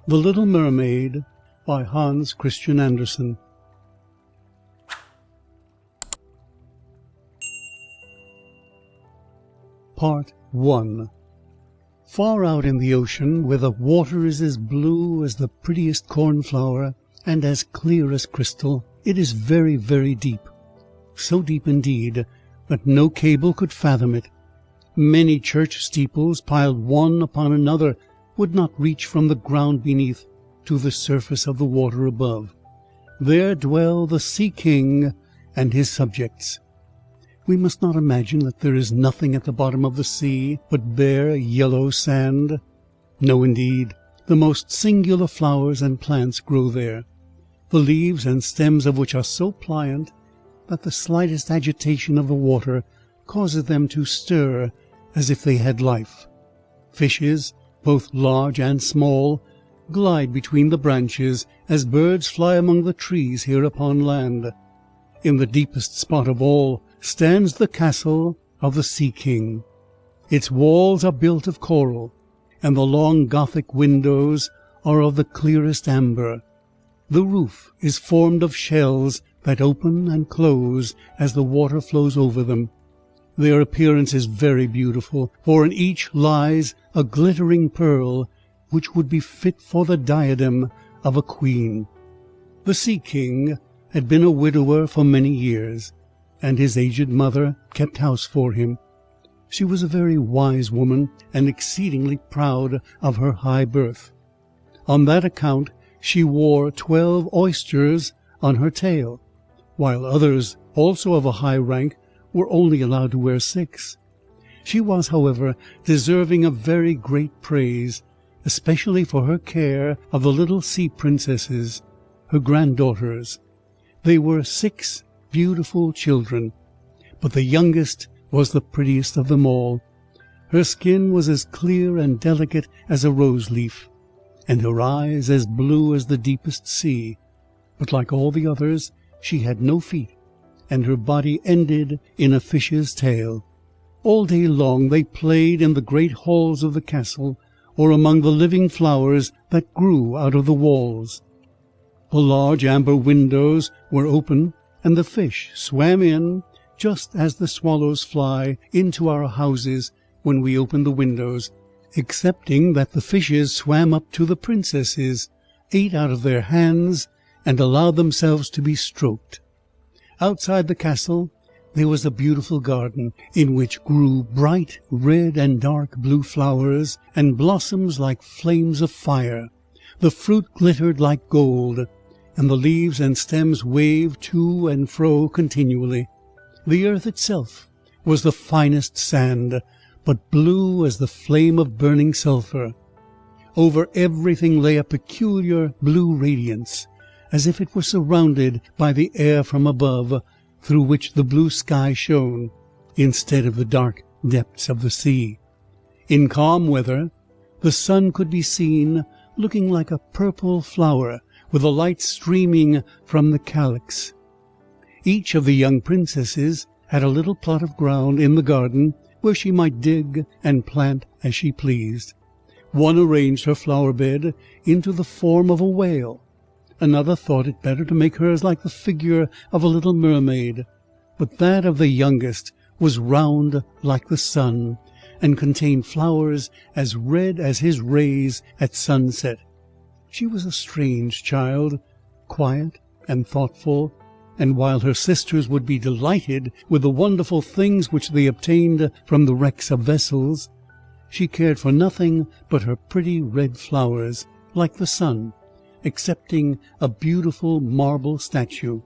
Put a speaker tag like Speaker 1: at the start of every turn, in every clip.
Speaker 1: The Little Mermaid by Hans Christian Andersen. Part 1. Far out in the ocean, where the water is as blue as the prettiest cornflower and as clear as crystal, it is very, very deep. So deep indeed that no cable could fathom it. Many church steeples, piled one upon another, would not reach from the ground beneath to the surface of the water above. There dwell the Sea King and his subjects. We must not imagine that there is nothing at the bottom of the sea but bare yellow sand. No, indeed, the most singular flowers and plants grow there, the leaves and stems of which are so pliant that the slightest agitation of the water causes them to stir as if they had life. Fishes, both large and small, glide between the branches as birds fly among the trees here upon land. In the deepest spot of all stands the castle of the Sea King. Its walls are built of coral, and the long Gothic windows are of the clearest amber. The roof is formed of shells that open and close as the water flows over them. Their appearance is very beautiful, for in each lies a glittering pearl, which would be fit for the diadem of a queen. The Sea King had been a widower for many years, and his aged mother kept house for him. She was a very wise woman, and exceedingly proud of her high birth. On that account she wore 12 oysters on her tail, while others, also of a high rank, were only allowed to wear 6. She was, however, deserving of very great praise, especially for her care of the little sea princesses, her granddaughters. They were 6 beautiful children, but the youngest was the prettiest of them all. Her skin was as clear and delicate as a rose leaf, and her eyes as blue as the deepest sea. But like all the others, she had no feet, and her body ended in a fish's tail. All day long they played in the great halls of the castle, or among the living flowers that grew out of the walls. The large amber windows were open, and the fish swam in, just as the swallows fly into our houses when we open the windows, excepting that the fishes swam up to the princesses, ate out of their hands, and allowed themselves to be stroked. Outside the castle there was a beautiful garden, in which grew bright red and dark blue flowers, and blossoms like flames of fire. The fruit glittered like gold, and the leaves and stems waved to and fro continually. The earth itself was the finest sand, but blue as the flame of burning sulphur. Over everything lay a peculiar blue radiance, as if it were surrounded by the air from above, through which the blue sky shone, instead of the dark depths of the sea. In calm weather the sun could be seen looking like a purple flower, with the light streaming from the calyx. Each of the young princesses had a little plot of ground in the garden where she might dig and plant as she pleased. One arranged her flower bed into the form of a whale. Another thought it better to make hers like the figure of a little mermaid. But that of the youngest was round like the sun, and contained flowers as red as his rays at sunset. She was a strange child, quiet and thoughtful, and while her sisters would be delighted with the wonderful things which they obtained from the wrecks of vessels, she cared for nothing but her pretty red flowers, like the sun, excepting a beautiful marble statue.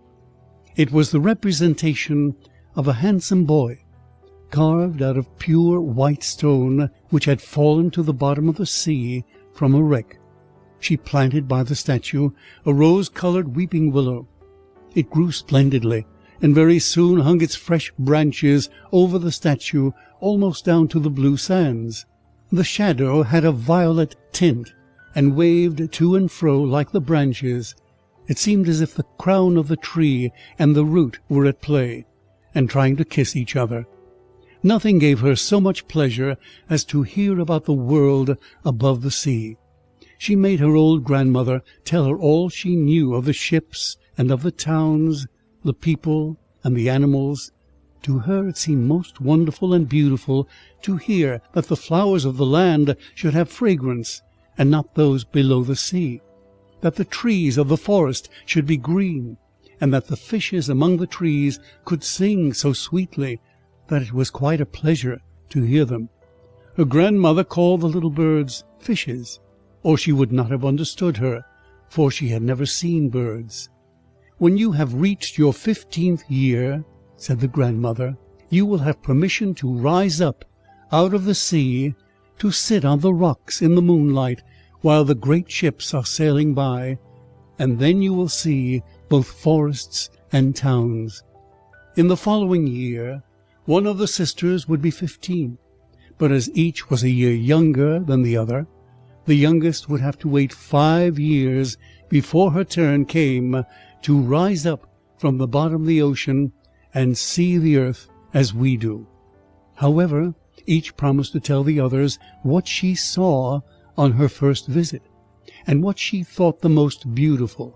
Speaker 1: It was the representation of a handsome boy, carved out of pure white stone, which had fallen to the bottom of the sea from a wreck. She planted by the statue a rose-colored weeping willow. It grew splendidly, and very soon hung its fresh branches over the statue almost down to the blue sands. The shadow had a violet tint, and waved to and fro like the branches. It seemed as if the crown of the tree and the root were at play, and trying to kiss each other. Nothing gave her so much pleasure as to hear about the world above the sea. She made her old grandmother tell her all she knew of the ships and of the towns, the people and the animals. To her it seemed most wonderful and beautiful to hear that the flowers of the land should have fragrance, and not those below the sea, that the trees of the forest should be green, and that the fishes among the trees could sing so sweetly that it was quite a pleasure to hear them. Her grandmother called the little birds fishes, or she would not have understood her, for she had never seen birds. "When you have reached your 15th year," said the grandmother, "you will have permission to rise up out of the sea, to sit on the rocks in the moonlight while the great ships are sailing by, and then you will see both forests and towns." In the following year one of the sisters would be 15, but as each was a year younger than the other, the youngest would have to wait 5 years before her turn came to rise up from the bottom of the ocean and see the earth as we do. However, each promised to tell the others what she saw on her first visit, and what she thought the most beautiful,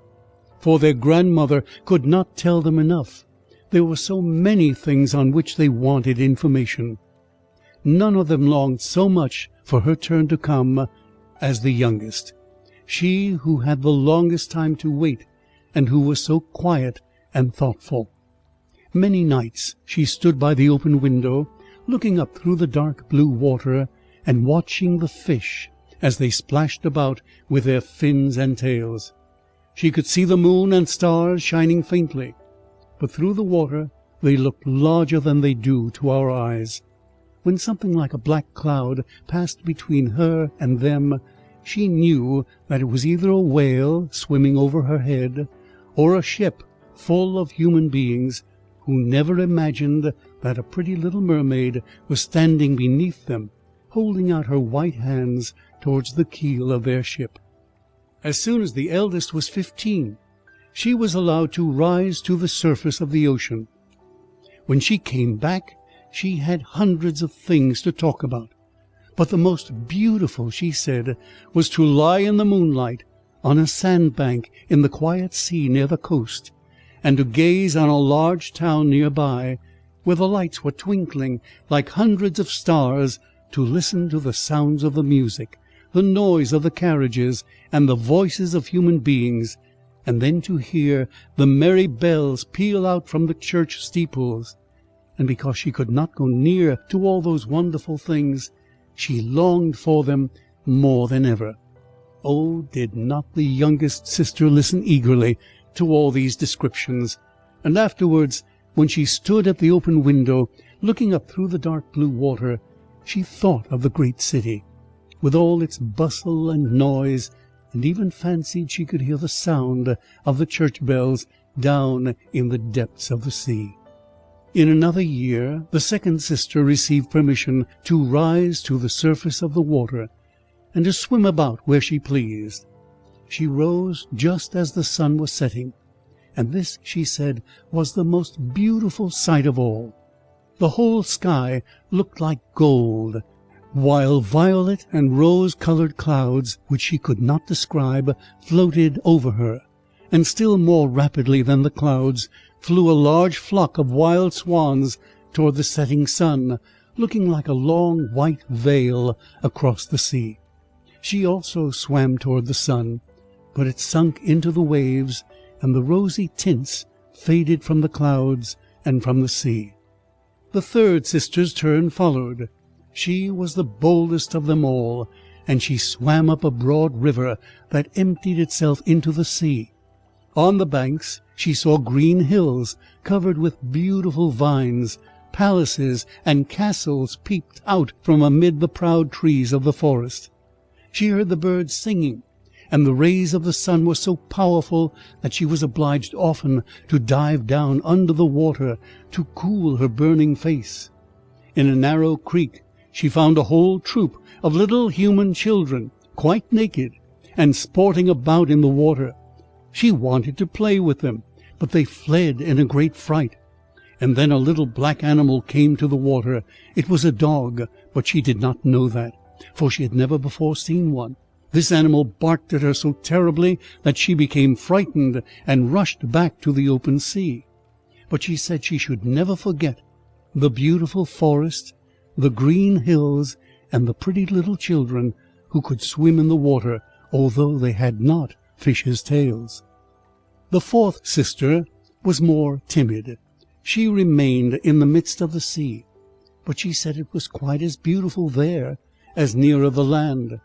Speaker 1: for their grandmother could not tell them enough. There were so many things on which they wanted information. None of them longed so much for her turn to come as the youngest, she who had the longest time to wait, and who was so quiet and thoughtful. Many nights she stood by the open window, looking up through the dark blue water, and watching the fish as they splashed about with their fins and tails. She could see the moon and stars shining faintly, but through the water they looked larger than they do to our eyes. When something like a black cloud passed between her and them, she knew that it was either a whale swimming over her head, or a ship full of human beings who never imagined that a pretty little mermaid was standing beneath them, holding out her white hands towards the keel of their ship. As soon as the eldest was 15, she was allowed to rise to the surface of the ocean. When she came back, she had hundreds of things to talk about, but the most beautiful, she said, was to lie in the moonlight on a sandbank in the quiet sea near the coast, and to gaze on a large town near by, where the lights were twinkling like hundreds of stars, to listen to the sounds of the music, the noise of the carriages, and the voices of human beings, and then to hear the merry bells peal out from the church steeples. And because she could not go near to all those wonderful things, she longed for them more than ever. Oh, did not the youngest sister listen eagerly to all these descriptions! And afterwards, when she stood at the open window, looking up through the dark blue water, she thought of the great city, with all its bustle and noise, and even fancied she could hear the sound of the church bells down in the depths of the sea. In another year the second sister received permission to rise to the surface of the water, and to swim about where she pleased. She rose just as the sun was setting, and this, she said, was the most beautiful sight of all. The whole sky looked like gold, while violet and rose-coloured clouds, which she could not describe, floated over her, and still more rapidly than the clouds flew a large flock of wild swans toward the setting sun, looking like a long white veil across the sea. She also swam toward the sun, but it sunk into the waves, and the rosy tints faded from the clouds and from the sea. The third sister's turn followed. She was the boldest of them all, and she swam up a broad river that emptied itself into the sea. On the banks she saw green hills covered with beautiful vines. Palaces and castles peeped out from amid the proud trees of the forest. She heard the birds singing, and the rays of the sun were so powerful that she was obliged often to dive down under the water to cool her burning face. In a narrow creek she found a whole troop of little human children, quite naked, and sporting about in the water. She wanted to play with them, but they fled in a great fright. And then a little black animal came to the water. It was a dog, but she did not know that, for she had never before seen one. This animal barked at her so terribly that she became frightened and rushed back to the open sea. But she said she should never forget the beautiful forest, the green hills, and the pretty little children who could swim in the water, although they had not fishes' tails. The fourth sister was more timid. She remained in the midst of the sea, but she said it was quite as beautiful there as nearer the land.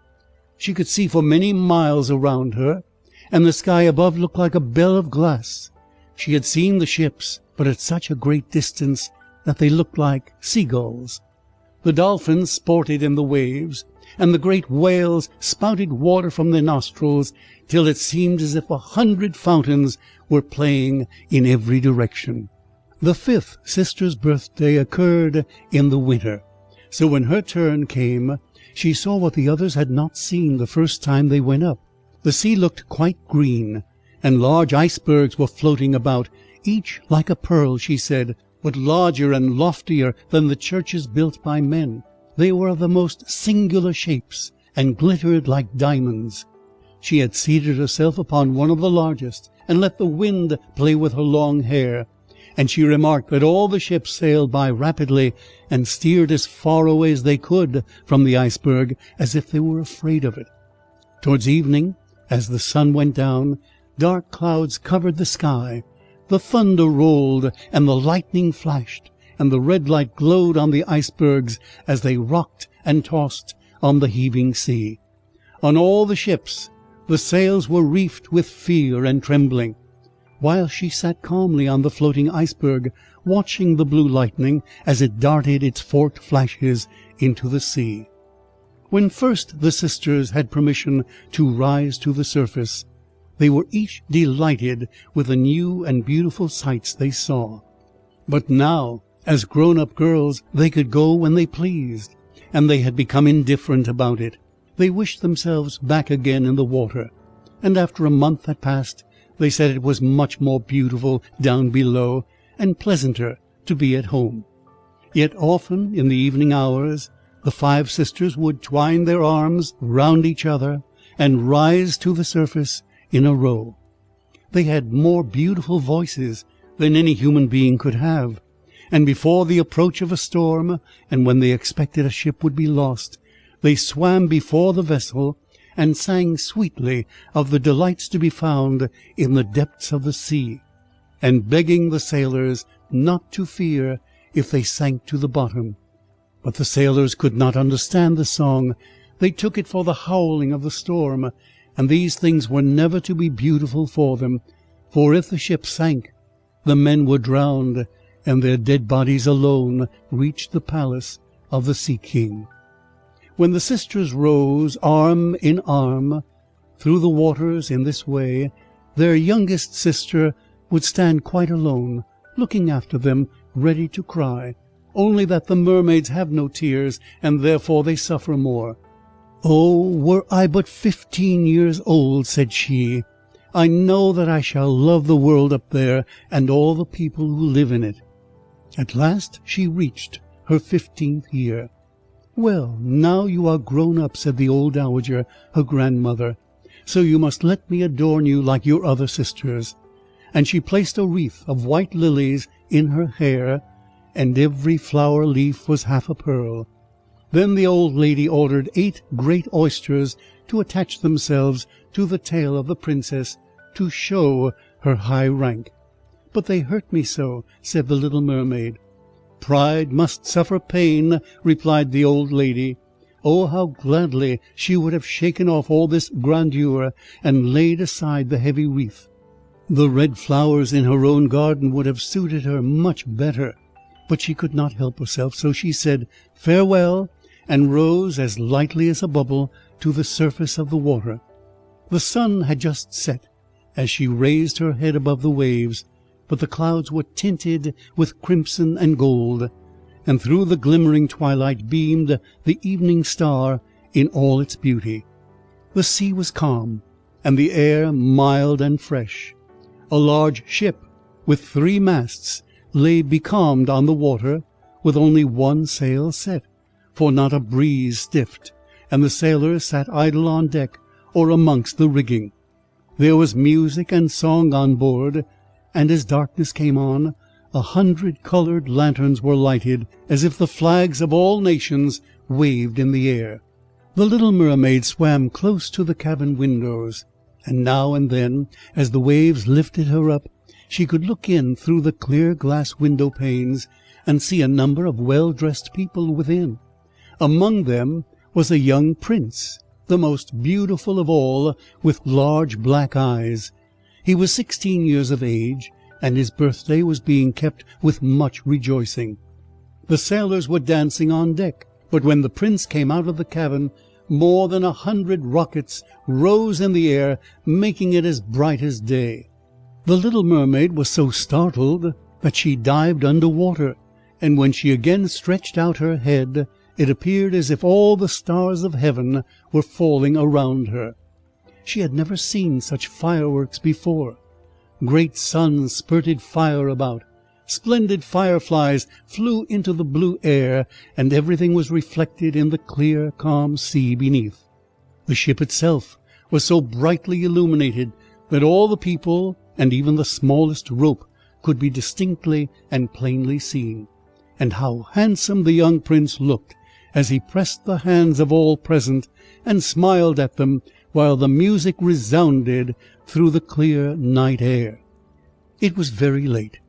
Speaker 1: She could see for many miles around her, and the sky above looked like a bell of glass. She had seen the ships, but at such a great distance that they looked like seagulls. The dolphins sported in the waves, and the great whales spouted water from their nostrils, till it seemed as if 100 fountains were playing in every direction. The fifth sister's birthday occurred in the winter, so when her turn came, she saw what the others had not seen the first time they went up. The sea looked quite green, and large icebergs were floating about, each like a pearl, she said, but larger and loftier than the churches built by men. They were of the most singular shapes, and glittered like diamonds. She had seated herself upon one of the largest, and let the wind play with her long hair, and she remarked that all the ships sailed by rapidly, and steered as far away as they could from the iceberg, as if they were afraid of it. Towards evening, as the sun went down, dark clouds covered the sky, the thunder rolled, and the lightning flashed, and the red light glowed on the icebergs as they rocked and tossed on the heaving sea. On all the ships the sails were reefed with fear and trembling, while she sat calmly on the floating iceberg, watching the blue lightning as it darted its forked flashes into the sea. When first the sisters had permission to rise to the surface, they were each delighted with the new and beautiful sights they saw. But now, as grown-up girls, they could go when they pleased, and they had become indifferent about it. They wished themselves back again in the water, and after a month had passed, they said it was much more beautiful down below, and pleasanter to be at home. Yet often in the evening hours the 5 sisters would twine their arms round each other, and rise to the surface in a row. They had more beautiful voices than any human being could have, and before the approach of a storm, and when they expected a ship would be lost, they swam before the vessel, and sang sweetly of the delights to be found in the depths of the sea, and begging the sailors not to fear if they sank to the bottom. But the sailors could not understand the song. They took it for the howling of the storm, and these things were never to be beautiful for them, for if the ship sank, the men were drowned, and their dead bodies alone reached the palace of the Sea King. When the sisters rose arm in arm through the waters in this way, their youngest sister would stand quite alone, looking after them, ready to cry, only that the mermaids have no tears, and therefore they suffer more. "Oh, were I but 15 years old," said she, "I know that I shall love the world up there, and all the people who live in it." At last she reached her 15th year. "Well, now you are grown up," said the old dowager, her grandmother, "so you must let me adorn you like your other sisters." And she placed a wreath of white lilies in her hair, and every flower leaf was half a pearl. Then the old lady ordered 8 great oysters to attach themselves to the tail of the princess, to show her high rank. "But they hurt me so," said the little mermaid. "Pride must suffer pain," replied the old lady. Oh, how gladly she would have shaken off all this grandeur, and laid aside the heavy wreath. The red flowers in her own garden would have suited her much better. But she could not help herself, so she said farewell, and rose as lightly as a bubble to the surface of the water. The sun had just set as she raised her head above the waves, but the clouds were tinted with crimson and gold, and through the glimmering twilight beamed the evening star in all its beauty. The sea was calm, and the air mild and fresh. A large ship with 3 masts lay becalmed on the water, with only 1 sail set, for not a breeze stiffed, and the sailors sat idle on deck, or amongst the rigging. There was music and song on board, and as darkness came on, 100 coloured lanterns were lighted, as if the flags of all nations waved in the air. The little mermaid swam close to the cabin windows, and now and then, as the waves lifted her up, she could look in through the clear glass window panes and see a number of well-dressed people within. Among them was a young prince, the most beautiful of all, with large black eyes. He was 16 years of age, and his birthday was being kept with much rejoicing. The sailors were dancing on deck, but when the prince came out of the cabin, more than 100 rockets rose in the air, making it as bright as day. The little mermaid was so startled that she dived under water, and when she again stretched out her head, it appeared as if all the stars of heaven were falling around her. She had never seen such fireworks before. Great suns spurted fire about, splendid fireflies flew into the blue air, and everything was reflected in the clear, calm sea beneath. The ship itself was so brightly illuminated that all the people, and even the smallest rope, could be distinctly and plainly seen. And how handsome the young prince looked as he pressed the hands of all present and smiled at them, while the music resounded through the clear night air. It was very late,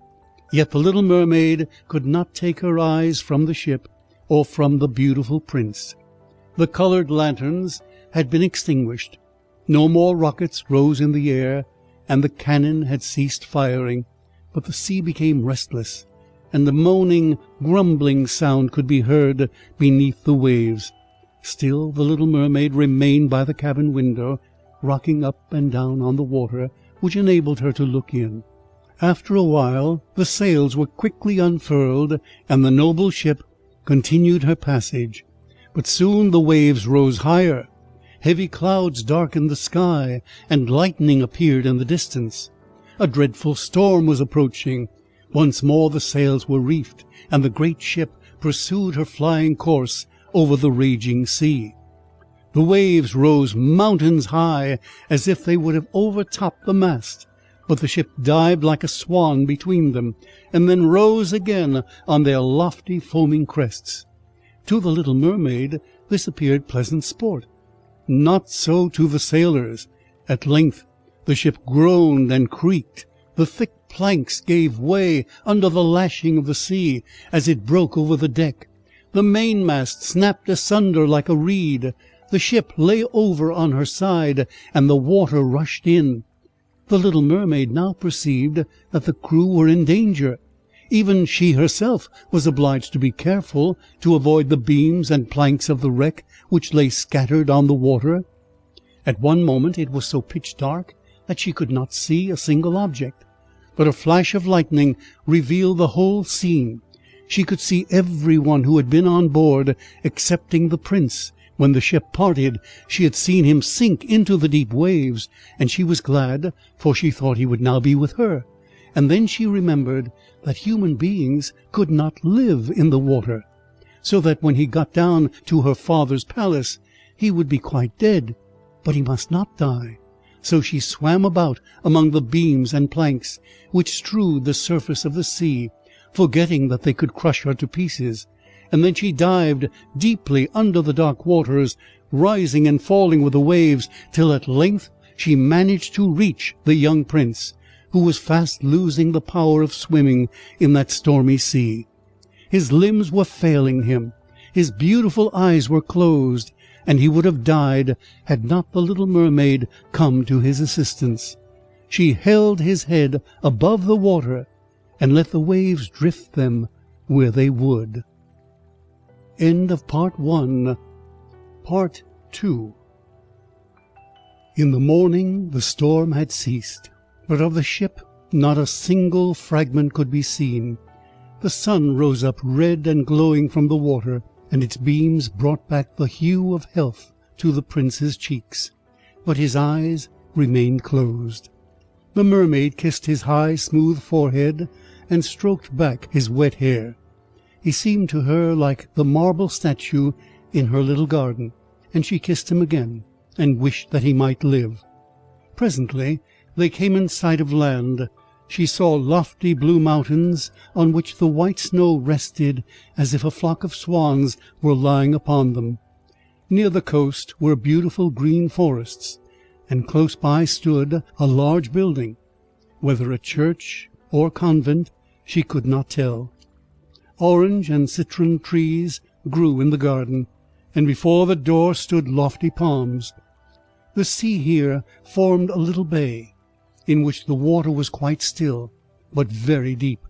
Speaker 1: yet the little mermaid could not take her eyes from the ship or from the beautiful prince. The coloured lanterns had been extinguished, no more rockets rose in the air, and the cannon had ceased firing, but the sea became restless, and a moaning, grumbling sound could be heard beneath the waves. Still the little mermaid remained by the cabin window, rocking up and down on the water, which enabled her to look in. After a while the sails were quickly unfurled, and the noble ship continued her passage. But soon the waves rose higher, heavy clouds darkened the sky, and lightning appeared in the distance. A dreadful storm was approaching. Once more the sails were reefed, and the great ship pursued her flying course over the raging sea. The waves rose mountains high, as if they would have overtopped the mast, but the ship dived like a swan between them, and then rose again on their lofty foaming crests. To the little mermaid this appeared pleasant sport. Not so to the sailors. At length the ship groaned and creaked. The thick planks gave way under the lashing of the sea as it broke over the deck. The mainmast snapped asunder like a reed. The ship lay over on her side, and the water rushed in. The little mermaid now perceived that the crew were in danger. Even she herself was obliged to be careful to avoid the beams and planks of the wreck, which lay scattered on the water. At one moment it was so pitch dark that she could not see a single object, but a flash of lightning revealed the whole scene. She could see every one who had been on board, excepting the prince. When the ship parted, she had seen him sink into the deep waves, and she was glad, for she thought he would now be with her. And then she remembered that human beings could not live in the water, so that when he got down to her father's palace, he would be quite dead. But he must not die. So she swam about among the beams and planks, which strewed the surface of the sea, forgetting that they could crush her to pieces. And then she dived deeply under the dark waters, rising and falling with the waves, till at length she managed to reach the young prince, who was fast losing the power of swimming in that stormy sea. His limbs were failing him, his beautiful eyes were closed, and he would have died had not the little mermaid come to his assistance. She held his head above the water, and let the waves drift them where they would. End of Part 1. Part 2. In the morning the storm had ceased, but of the ship not a single fragment could be seen. The sun rose up red and glowing from the water, and its beams brought back the hue of health to the prince's cheeks, but his eyes remained closed. The mermaid kissed his high, smooth forehead, and stroked back his wet hair. He seemed to her like the marble statue in her little garden, and she kissed him again, and wished that he might live. Presently they came in sight of land. She saw lofty blue mountains on which the white snow rested as if a flock of swans were lying upon them. Near the coast were beautiful green forests, and close by stood a large building. Whether a church or convent she could not tell. Orange and citron trees grew in the garden, and before the door stood lofty palms. The sea here formed a little bay, in which the water was quite still, but very deep.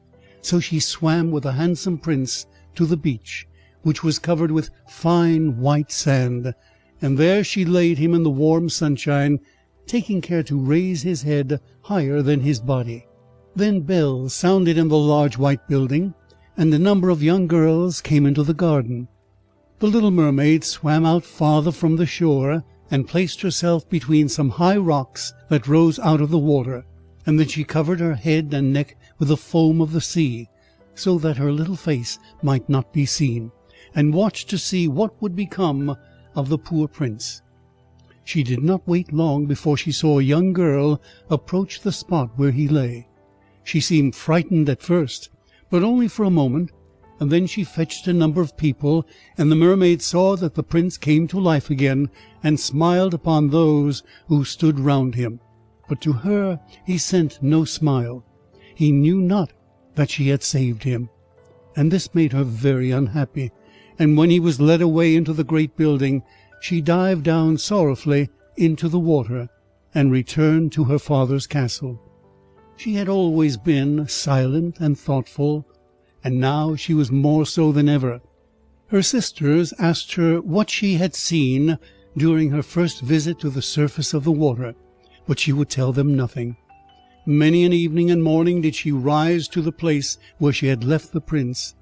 Speaker 1: So she swam with a handsome prince to the beach, which was covered with fine white sand, and there she laid him in the warm sunshine, taking care to raise his head higher than his body. Then bells sounded in the large white building, and a number of young girls came into the garden. The little mermaid swam out farther from the shore, and placed herself between some high rocks that rose out of the water, and then she covered her head and neck with the foam of the sea, so that her little face might not be seen, and watched to see what would become of the poor prince. She did not wait long before she saw a young girl approach the spot where he lay. She seemed frightened at first, but only for a moment, and then she fetched a number of people, and the mermaid saw that the prince came to life again, and smiled upon those who stood round him. But to her he sent no smile. He knew not that she had saved him, and this made her very unhappy. And when he was led away into the great building, she dived down sorrowfully into the water, and returned to her father's castle. She had always been silent and thoughtful, and now she was more so than ever. Her sisters asked her what she had seen during her first visit to the surface of the water, but she would tell them nothing. Many an evening and morning did she rise to the place where she had left the prince.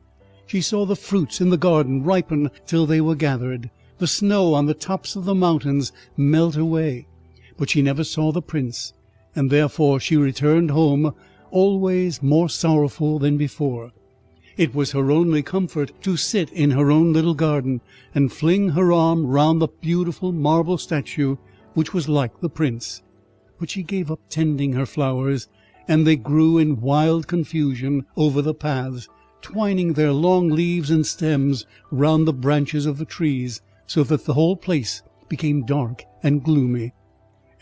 Speaker 1: She saw the fruits in the garden ripen till they were gathered, the snow on the tops of the mountains melt away, but she never saw the prince, and therefore she returned home always more sorrowful than before. It was her only comfort to sit in her own little garden, and fling her arm round the beautiful marble statue which was like the prince. But she gave up tending her flowers, and they grew in wild confusion over the paths, twining their long leaves and stems round the branches of the trees, so that the whole place became dark and gloomy.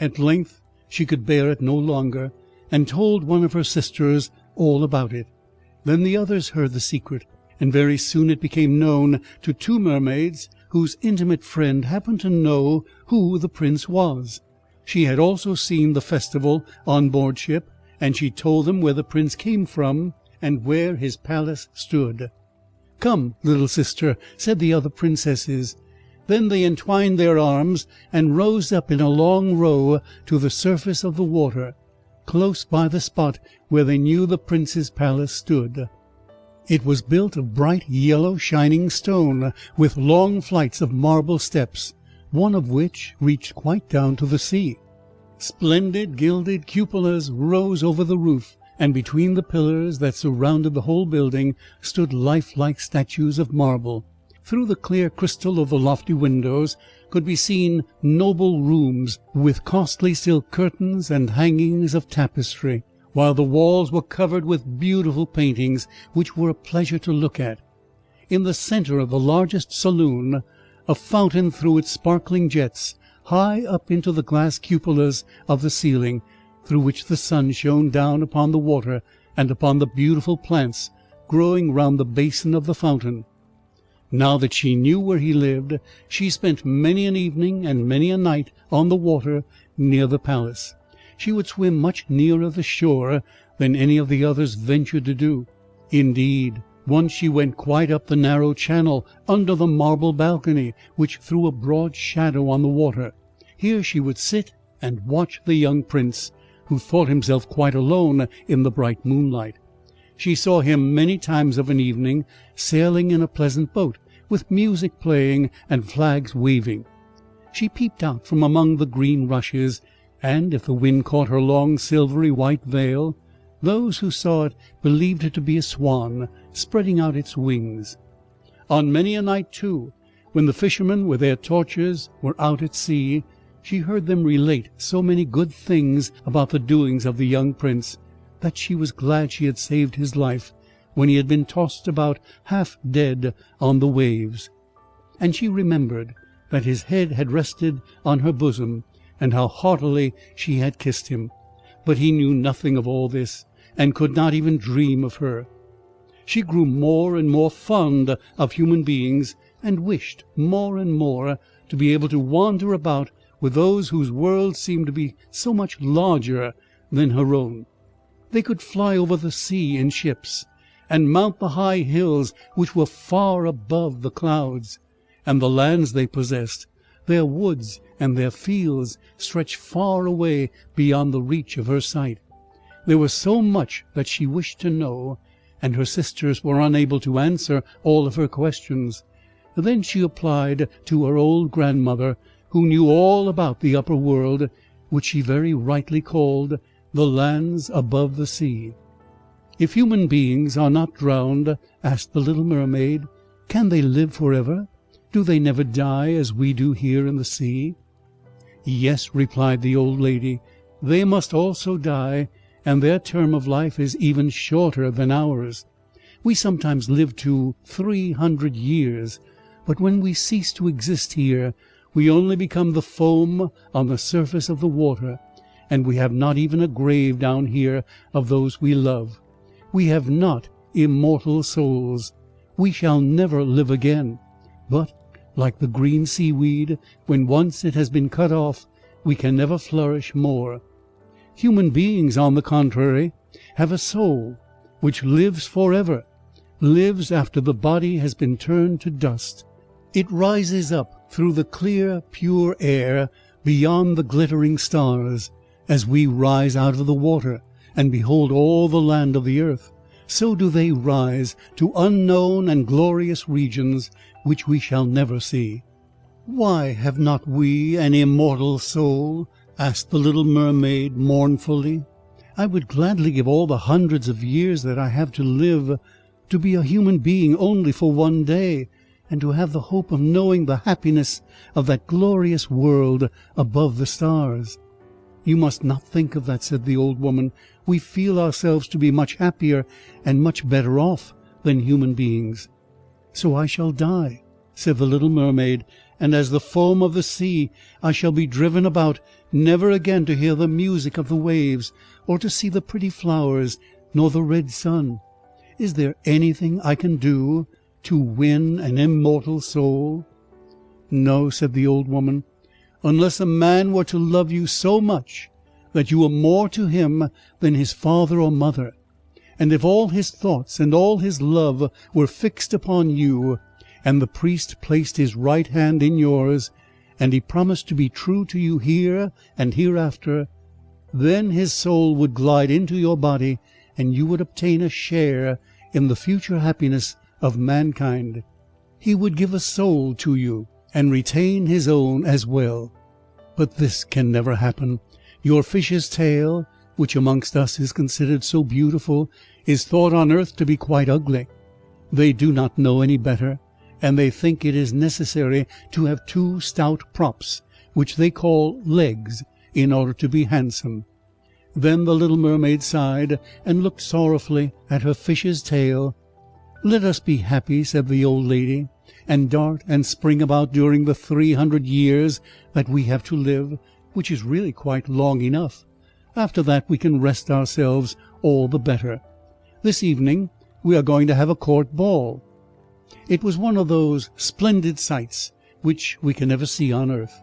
Speaker 1: At length she could bear it no longer, and told one of her sisters all about it. Then the others heard the secret, and very soon it became known to two mermaids, whose intimate friend happened to know who the prince was. She had also seen the festival on board ship, and she told them where the prince came from, and where his palace stood. "Come, little sister," said the other princesses. Then they entwined their arms, and rose up in a long row to the surface of the water, close by the spot where they knew the prince's palace stood. It was built of bright yellow shining stone, with long flights of marble steps, one of which reached quite down to the sea. Splendid gilded cupolas rose over the roof, and between the pillars that surrounded the whole building stood lifelike statues of marble. Through the clear crystal of the lofty windows could be seen noble rooms, with costly silk curtains and hangings of tapestry, while the walls were covered with beautiful paintings, which were a pleasure to look at. In the centre of the largest saloon, a fountain threw its sparkling jets high up into the glass cupolas of the ceiling, through which the sun shone down upon the water and upon the beautiful plants growing round the basin of the fountain. Now that she knew where he lived, she spent many an evening and many a night on the water near the palace. She would swim much nearer the shore than any of the others ventured to do. Indeed, once she went quite up the narrow channel under the marble balcony, which threw a broad shadow on the water. Here she would sit and watch the young prince, who thought himself quite alone in the bright moonlight. She saw him many times of an evening, sailing in a pleasant boat, with music playing and flags waving. She peeped out from among the green rushes, and if the wind caught her long silvery white veil, those who saw it believed it to be a swan spreading out its wings. On many a night, too, when the fishermen with their torches were out at sea, She heard them relate so many good things about the doings of the young prince, that she was glad she had saved his life when he had been tossed about half dead on the waves. And she remembered that his head had rested on her bosom, and how heartily she had kissed him. But he knew nothing of all this, and could not even dream of her. She grew more and more fond of human beings, and wished more and more to be able to wander about with those whose worlds seemed to be so much larger than her own. They could fly over the sea in ships, and mount the high hills which were far above the clouds, and the lands they possessed, their woods and their fields, stretched far away beyond the reach of her sight. There was so much that she wished to know, and her sisters were unable to answer all of her questions. Then she applied to her old grandmother, who knew all about the upper world, which she very rightly called the lands above the sea. "If human beings are not drowned," asked the little mermaid, "can they live forever? Do they never die as we do here in the sea?" "Yes," replied the old lady, "they must also die, and their term of life is even shorter than ours. We sometimes live to 300 years, but when we cease to exist here, we only become the foam on the surface of the water, and we have not even a grave down here of those we love. We have not immortal souls. We shall never live again, but, like the green seaweed, when once it has been cut off, we can never flourish more. Human beings, on the contrary, have a soul which lives forever, lives after the body has been turned to dust. It rises up through the clear, pure air beyond the glittering stars. As we rise out of the water and behold all the land of the earth, so do they rise to unknown and glorious regions which we shall never see." "Why have not we an immortal soul?" asked the little mermaid mournfully. "I would gladly give all the hundreds of years that I have to live, to be a human being only for one day, and to have the hope of knowing the happiness of that glorious world above the stars." "You must not think of that," said the old woman. "We feel ourselves to be much happier and much better off than human beings." "So I shall die," said the little mermaid, "and as the foam of the sea I shall be driven about, never again to hear the music of the waves, or to see the pretty flowers, nor the red sun. Is there anything I can do to win an immortal soul?" "No," said the old woman, "unless a man were to love you so much that you were more to him than his father or mother, and if all his thoughts and all his love were fixed upon you, and the priest placed his right hand in yours, and he promised to be true to you here and hereafter, then his soul would glide into your body, and you would obtain a share in the future happiness of mankind. He would give a soul to you, and retain his own as well. But this can never happen. Your fish's tail, which amongst us is considered so beautiful, is thought on earth to be quite ugly. They do not know any better, and they think it is necessary to have 2 stout props, which they call legs, in order to be handsome." Then the little mermaid sighed, and looked sorrowfully at her fish's tail. "Let us be happy," said the old lady, "and dart and spring about during the 300 years that we have to live, which is really quite long enough. After that we can rest ourselves all the better. This evening we are going to have a court ball." It was one of those splendid sights which we can never see on earth.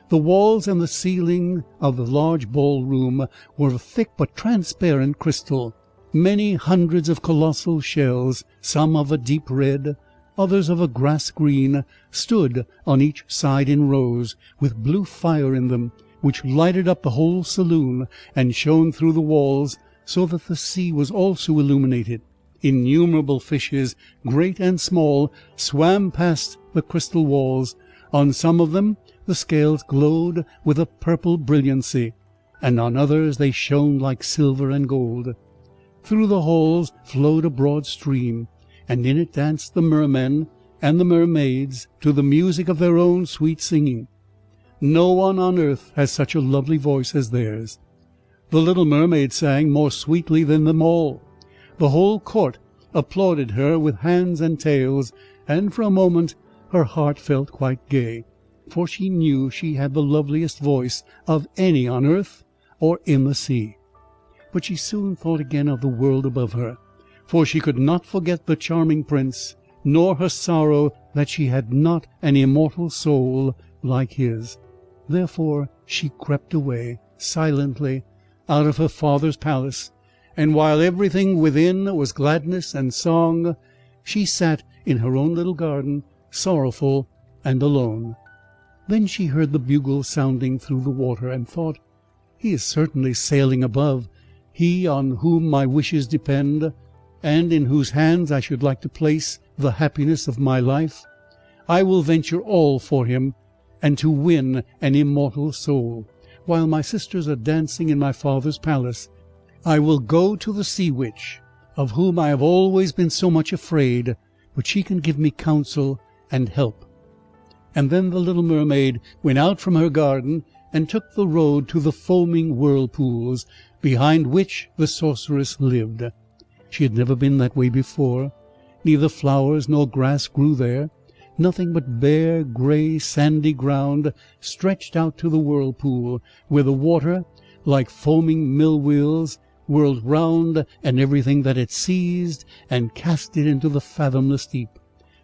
Speaker 1: The walls and the ceiling of the large ball-room were of thick but transparent crystal. Many hundreds of colossal shells, some of a deep red, others of a grass green, stood on each side in rows, with blue fire in them, which lighted up the whole saloon, and shone through the walls, so that the sea was also illuminated. Innumerable fishes, great and small, swam past the crystal walls. On some of them the scales glowed with a purple brilliancy, and on others they shone like silver and gold. Through the halls flowed a broad stream, and in it danced the mermen and the mermaids to the music of their own sweet singing. No one on earth has such a lovely voice as theirs. The little mermaid sang more sweetly than them all. The whole court applauded her with hands and tails, and for a moment her heart felt quite gay, for she knew she had the loveliest voice of any on earth or in the sea. But she soon thought again of the world above her, for she could not forget the charming prince, nor her sorrow that she had not an immortal soul like his. Therefore she crept away silently out of her father's palace, and while everything within was gladness and song, she sat in her own little garden, sorrowful and alone. Then she heard the bugle sounding through the water, and thought, "He is certainly sailing above, he on whom my wishes depend, and in whose hands I should like to place the happiness of my life. I will venture all for him, and to win an immortal soul. While my sisters are dancing in my father's palace, I will go to the sea witch, of whom I have always been so much afraid, but she can give me counsel and help." And then the little mermaid went out from her garden, and took the road to the foaming whirlpools, behind which the sorceress lived. She had never been that way before. Neither flowers nor grass grew there. Nothing but bare, grey, sandy ground stretched out to the whirlpool, where the water, like foaming mill-wheels, whirled round and everything that it seized, and cast it into the fathomless deep.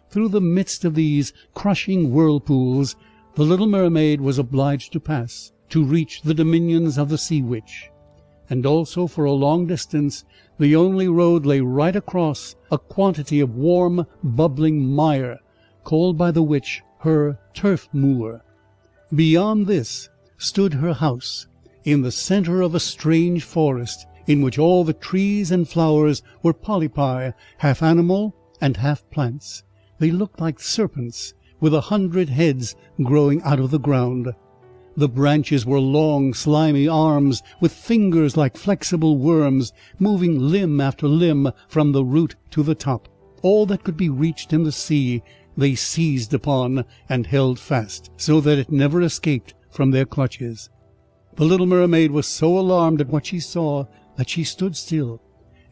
Speaker 1: Through the midst of these crushing whirlpools the little mermaid was obliged to pass, to reach the dominions of the sea witch. And also for a long distance the only road lay right across a quantity of warm, bubbling mire, called by the witch her turf moor. Beyond this stood her house, in the centre of a strange forest, in which all the trees and flowers were polypi, half animal and half plants. They looked like serpents, with 100 heads growing out of the ground. The branches were long, slimy arms, with fingers like flexible worms, moving limb after limb from the root to the top. All that could be reached in the sea they seized upon and held fast, so that it never escaped from their clutches. The little mermaid was so alarmed at what she saw that she stood still,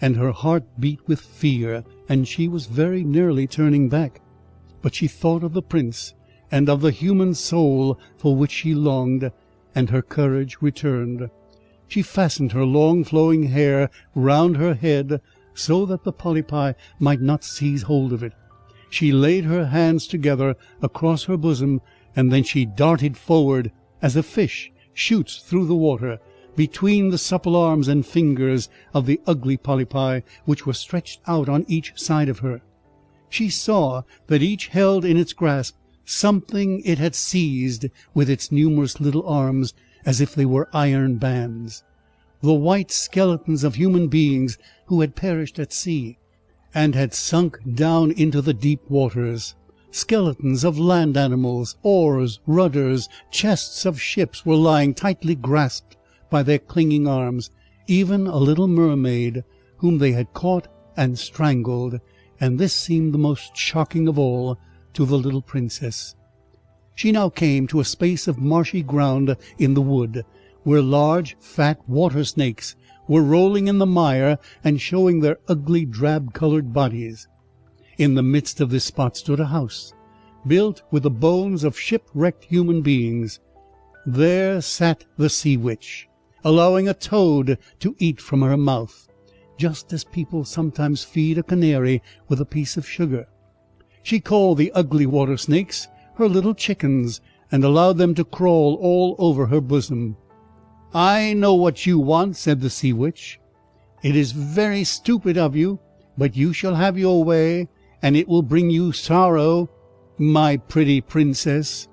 Speaker 1: and her heart beat with fear, and she was very nearly turning back. But she thought of the prince, and of the human soul for which she longed, and her courage returned. She fastened her long flowing hair round her head, so that the polypi might not seize hold of it. She laid her hands together across her bosom, and then she darted forward, as a fish shoots through the water, between the supple arms and fingers of the ugly polypi, which were stretched out on each side of her. She saw that each held in its grasp something it had seized with its numerous little arms, as if they were iron bands. The white skeletons of human beings who had perished at sea, and had sunk down into the deep waters. Skeletons of land animals, oars, rudders, chests of ships were lying tightly grasped by their clinging arms, even a little mermaid whom they had caught and strangled, and this seemed the most shocking of all to the little princess. She now came to a space of marshy ground in the wood, where large fat water snakes were rolling in the mire and showing their ugly drab-coloured bodies. In the midst of this spot stood a house, built with the bones of shipwrecked human beings. There sat the sea witch, allowing a toad to eat from her mouth, just as people sometimes feed a canary with a piece of sugar. She called the ugly water snakes her little chickens, and allowed them to crawl all over her bosom. "I know what you want," said the sea witch. "It is very stupid of you, but you shall have your way, and it will bring you sorrow, my pretty princess.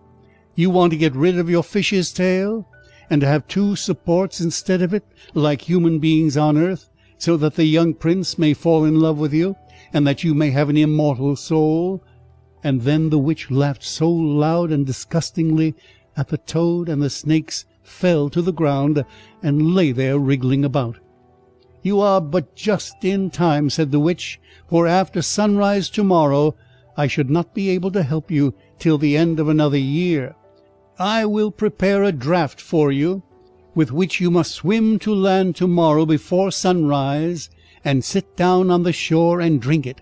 Speaker 1: You want to get rid of your fish's tail, and to have 2 supports instead of it, like human beings on earth, so that the young prince may fall in love with you, and that you may have an immortal soul." And then the witch laughed so loud and disgustingly that the toad and the snakes fell to the ground and lay there wriggling about. "You are but just in time," said the witch, "for after sunrise tomorrow I should not be able to help you till the end of another year. I will prepare a draught for you, with which you must swim to land to-morrow before sunrise, and sit down on the shore and drink it.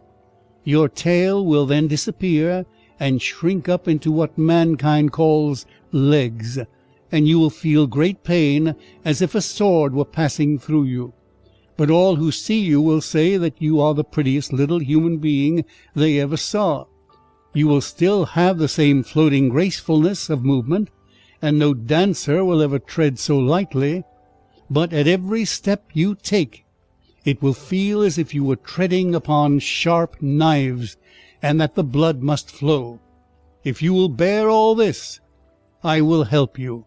Speaker 1: Your tail will then disappear, and shrink up into what mankind calls legs, and you will feel great pain, as if a sword were passing through you. But all who see you will say that you are the prettiest little human being they ever saw. You will still have the same floating gracefulness of movement, and no dancer will ever tread so lightly. But at every step you take, it will feel as if you were treading upon sharp knives, and that the blood must flow. If you will bear all this, I will help you."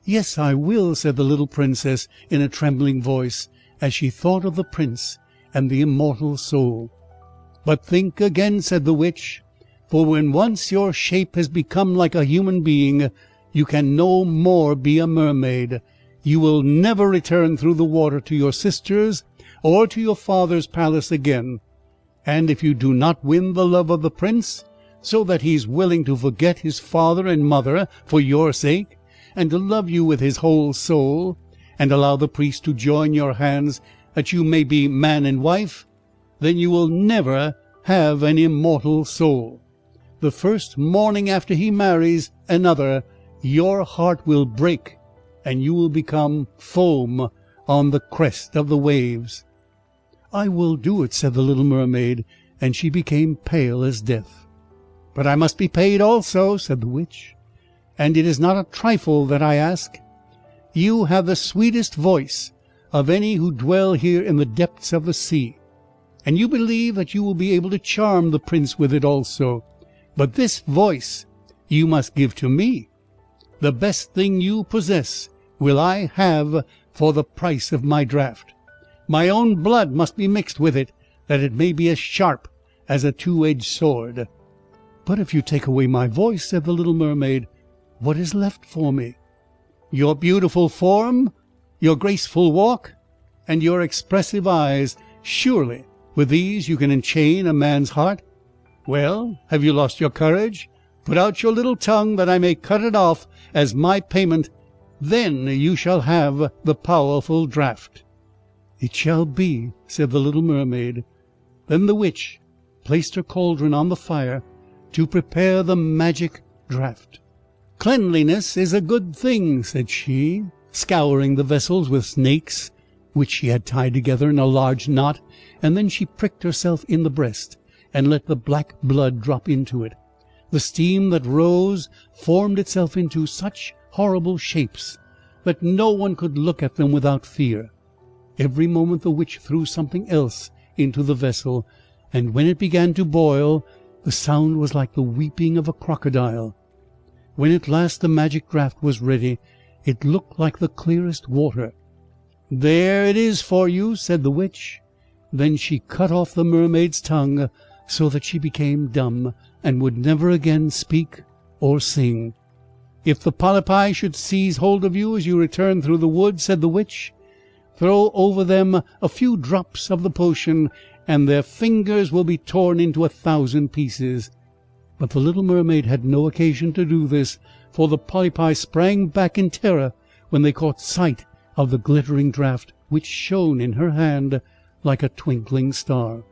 Speaker 1: "Yes, I will," said the little Princess in a trembling voice, as she thought of the Prince and the immortal soul. "But think again," said the witch, "for when once your shape has become like a human being, you can no more be a mermaid. You will never return through the water to your sisters or to your father's palace again. And if you do not win the love of the Prince, so that he is willing to forget his father and mother for your sake, and to love you with his whole soul, and allow the priest to join your hands that you may be man and wife, then you will never have an immortal soul. The first morning after he marries another, your heart will break, and you will become foam on the crest of the waves." "I will do it," said the little mermaid, and she became pale as death. "But I must be paid also," said the witch, "and it is not a trifle that I ask. You have the sweetest voice of any who dwell here in the depths of the sea, and you believe that you will be able to charm the Prince with it also. But this voice you must give to me. The best thing you possess will I have for the price of my draught. My own blood must be mixed with it, that it may be as sharp as a two-edged sword." "But if you take away my voice," said the little mermaid, "what is left for me?" "Your beautiful form, your graceful walk, and your expressive eyes. Surely with these you can enchain a man's heart. Well, have you lost your courage? Put out your little tongue, that I may cut it off as my payment. Then you shall have the powerful draught." "It shall be," said the little mermaid. Then the witch placed her cauldron on the fire to prepare the magic draught. "Cleanliness is a good thing," said she, scouring the vessels with snakes, which she had tied together in a large knot, and then she pricked herself in the breast, and let the black blood drop into it. The steam that rose formed itself into such horrible shapes that no one could look at them without fear. Every moment the witch threw something else into the vessel, and when it began to boil, the sound was like the weeping of a crocodile. When at last the magic draught was ready, it looked like the clearest water. "There it is for you," said the witch. Then she cut off the mermaid's tongue, so that she became dumb, and would never again speak or sing. "If the polypi should seize hold of you as you return through the wood," said the witch, "throw over them a few drops of the potion, and their fingers will be torn into 1,000 pieces." But the little mermaid had no occasion to do this, for the polypi sprang back in terror when they caught sight of the glittering draught, which shone in her hand like a twinkling star.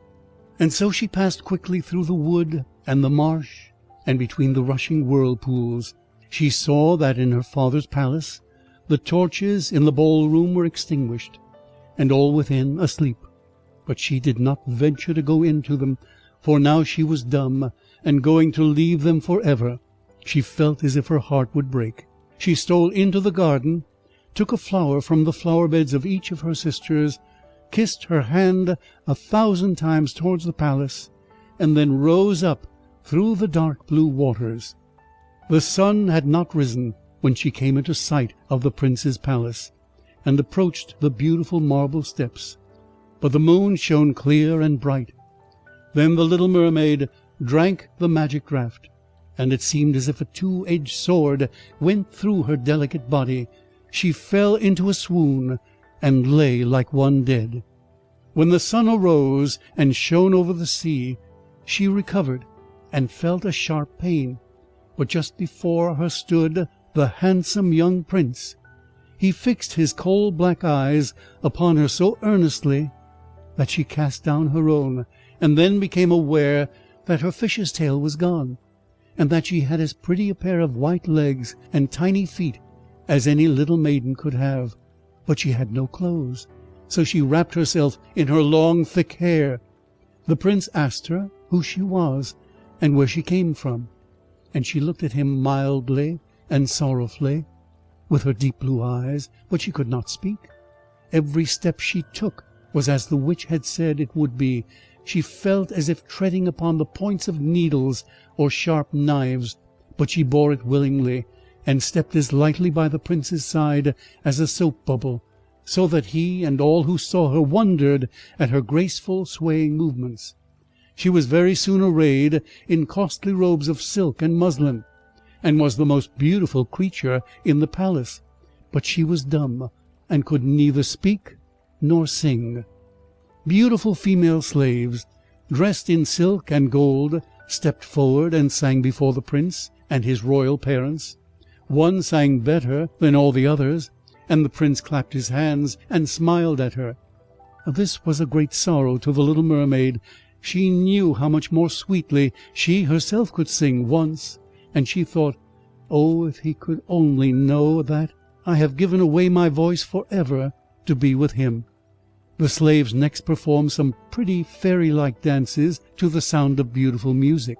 Speaker 1: And so she passed quickly through the wood and the marsh, and between the rushing whirlpools. She saw that in her father's palace the torches in the ballroom were extinguished, and all within asleep. But she did not venture to go into them, for now she was dumb, and going to leave them for ever. She felt as if her heart would break. She stole into the garden, took a flower from the flower-beds of each of her sisters, kissed her hand 1,000 times towards the palace, and then rose up through the dark blue waters. The sun had not risen when she came into sight of the Prince's palace, and approached the beautiful marble steps, but the moon shone clear and bright. Then the little mermaid drank the magic draught, and it seemed as if a two-edged sword went through her delicate body. She fell into a swoon, and lay like one dead. When the sun arose and shone over the sea, she recovered, and felt a sharp pain. But just before her stood the handsome young prince. He fixed his coal-black eyes upon her so earnestly that she cast down her own, and then became aware that her fish's tail was gone, and that she had as pretty a pair of white legs and tiny feet as any little maiden could have. But she had no clothes, so she wrapped herself in her long thick hair. The prince asked her who she was, and where she came from, and she looked at him mildly and sorrowfully with her deep blue eyes, but she could not speak. Every step she took was as the witch had said it would be. She felt as if treading upon the points of needles or sharp knives, but she bore it willingly, and stepped as lightly by the prince's side as a soap bubble, so that he and all who saw her wondered at her graceful swaying movements. She was very soon arrayed in costly robes of silk and muslin, and was the most beautiful creature in the palace, but she was dumb, and could neither speak nor sing. Beautiful female slaves, dressed in silk and gold, stepped forward and sang before the prince and his royal parents. One sang better than all the others, and the prince clapped his hands and smiled at her. This was a great sorrow to the little mermaid. She knew how much more sweetly she herself could sing once, and she thought, "Oh, if he could only know that I have given away my voice forever to be with him." The slaves next performed some pretty fairy-like dances to the sound of beautiful music.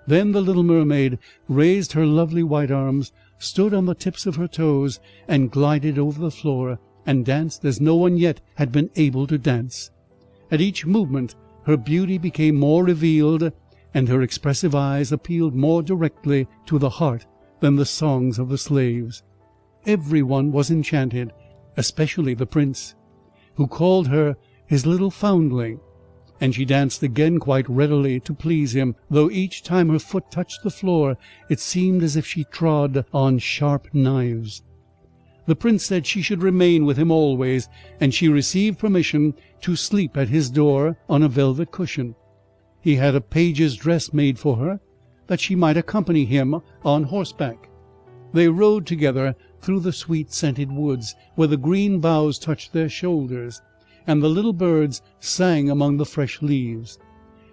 Speaker 1: Then the little mermaid raised her lovely white arms, stood on the tips of her toes, and glided over the floor, and danced as no one yet had been able to dance. At each movement her beauty became more revealed, and her expressive eyes appealed more directly to the heart than the songs of the slaves. Every one was enchanted, especially the prince, who called her his little foundling, and she danced again quite readily to please him, though each time her foot touched the floor it seemed as if she trod on sharp knives. The prince said she should remain with him always, and she received permission to sleep at his door on a velvet cushion. He had a page's dress made for her, that she might accompany him on horseback. They rode together through the sweet-scented woods, where the green boughs touched their shoulders, and the little birds sang among the fresh leaves.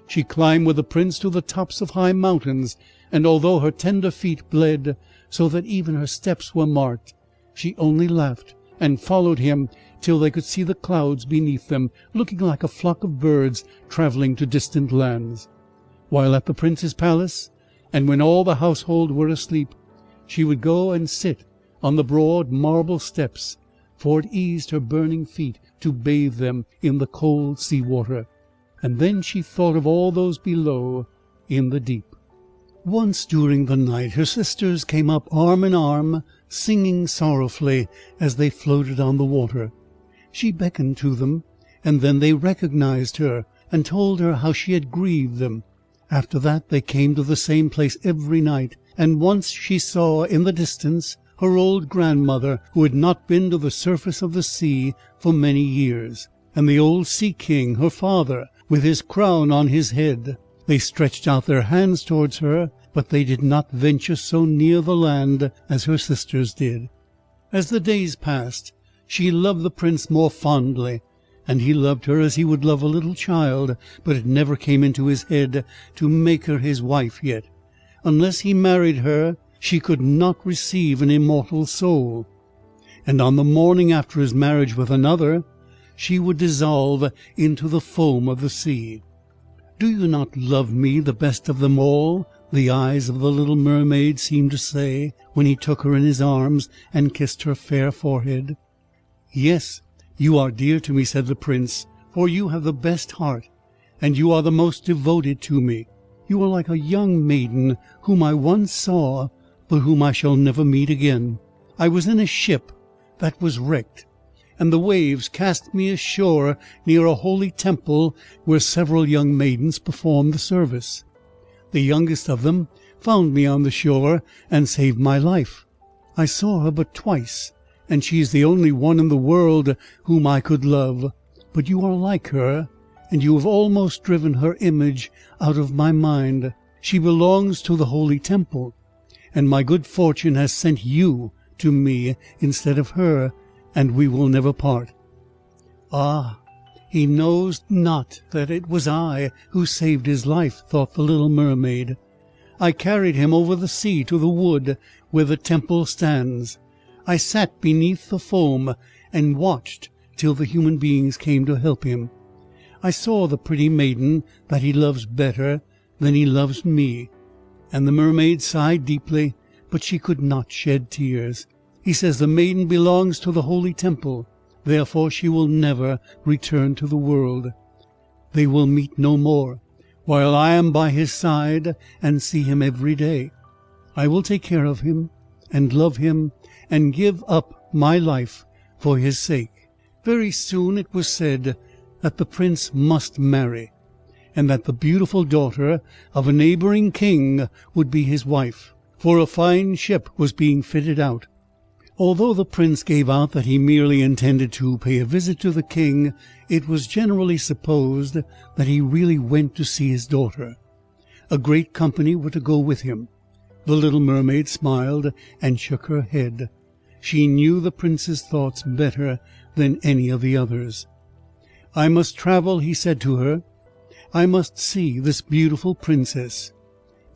Speaker 1: She climbed with the prince to the tops of high mountains, and although her tender feet bled so that even her steps were marked, she only laughed and followed him till they could see the clouds beneath them, looking like a flock of birds travelling to distant lands. While at the prince's palace, and when all the household were asleep, she would go and sit on the broad marble steps, for it eased her burning feet to bathe them in the cold sea water, and then she thought of all those below in the deep. Once during the night her sisters came up arm in arm, singing sorrowfully as they floated on the water. She beckoned to them, and then they recognized her, and told her how she had grieved them. After that they came to the same place every night, and once she saw in the distance her old grandmother, who had not been to the surface of the sea for many years, and the old sea king, her father, with his crown on his head. They stretched out their hands towards her, but they did not venture so near the land as her sisters did. As the days passed, she loved the prince more fondly, and he loved her as he would love a little child, but it never came into his head to make her his wife yet. Unless he married her, she could not receive an immortal soul, and on the morning after his marriage with another, she would dissolve into the foam of the sea. "Do you not love me the best of them all?" the eyes of the little mermaid seemed to say, when he took her in his arms and kissed her fair forehead. "Yes, you are dear to me," said the prince, "for you have the best heart, and you are the most devoted to me. You are like a young maiden whom I once saw, but whom I shall never meet again. I was in a ship that was wrecked, and the waves cast me ashore near a holy temple where several young maidens performed the service. The youngest of them found me on the shore and saved my life. I saw her but twice, and she is the only one in the world whom I could love. But you are like her, and you have almost driven her image out of my mind. She belongs to the holy temple, and my good fortune has sent you to me instead of her, and we will never part." "Ah, he knows not that it was I who saved his life," thought the little mermaid. "I carried him over the sea to the wood where the temple stands. I sat beneath the foam and watched till the human beings came to help him. I saw the pretty maiden that he loves better than he loves me." And the mermaid sighed deeply, but she could not shed tears. "He says the maiden belongs to the holy temple, therefore she will never return to the world. They will meet no more, while I am by his side and see him every day. I will take care of him and love him and give up my life for his sake." Very soon it was said that the prince must marry, and that the beautiful daughter of a neighbouring king would be his wife, for a fine ship was being fitted out. Although the prince gave out that he merely intended to pay a visit to the king, it was generally supposed that he really went to see his daughter. A great company were to go with him. The little mermaid smiled and shook her head. She knew the prince's thoughts better than any of the others. "I must travel," he said to her. "I must see this beautiful princess.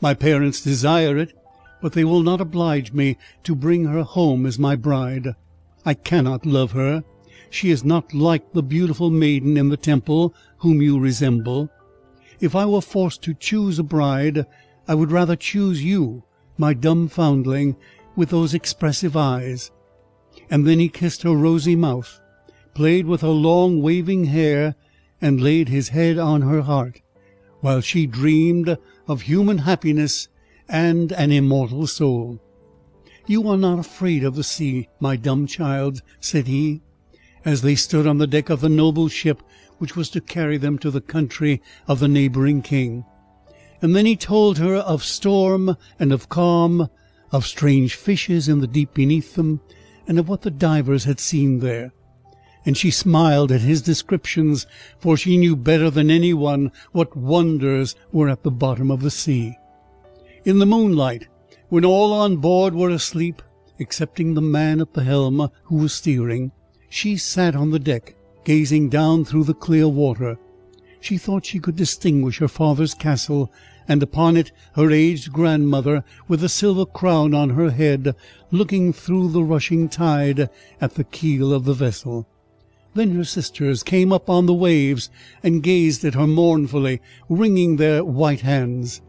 Speaker 1: My parents desire it, but they will not oblige me to bring her home as my bride. I cannot love her. She is not like the beautiful maiden in the temple whom you resemble. If I were forced to choose a bride, I would rather choose you, my dumb foundling, with those expressive eyes." And then he kissed her rosy mouth, played with her long waving hair, and laid his head on her heart, while she dreamed of human happiness and an immortal soul. "You are not afraid of the sea, my dumb child," said he, as they stood on the deck of the noble ship which was to carry them to the country of the neighbouring king. And then he told her of storm and of calm, of strange fishes in the deep beneath them, and of what the divers had seen there. And she smiled at his descriptions, for she knew better than any one what wonders were at the bottom of the sea. In the moonlight, when all on board were asleep, excepting the man at the helm who was steering, she sat on the deck, gazing down through the clear water. She thought she could distinguish her father's castle, and upon it her aged grandmother, with a silver crown on her head, looking through the rushing tide at the keel of the vessel. Then her sisters came up on the waves and gazed at her mournfully, wringing their white hands.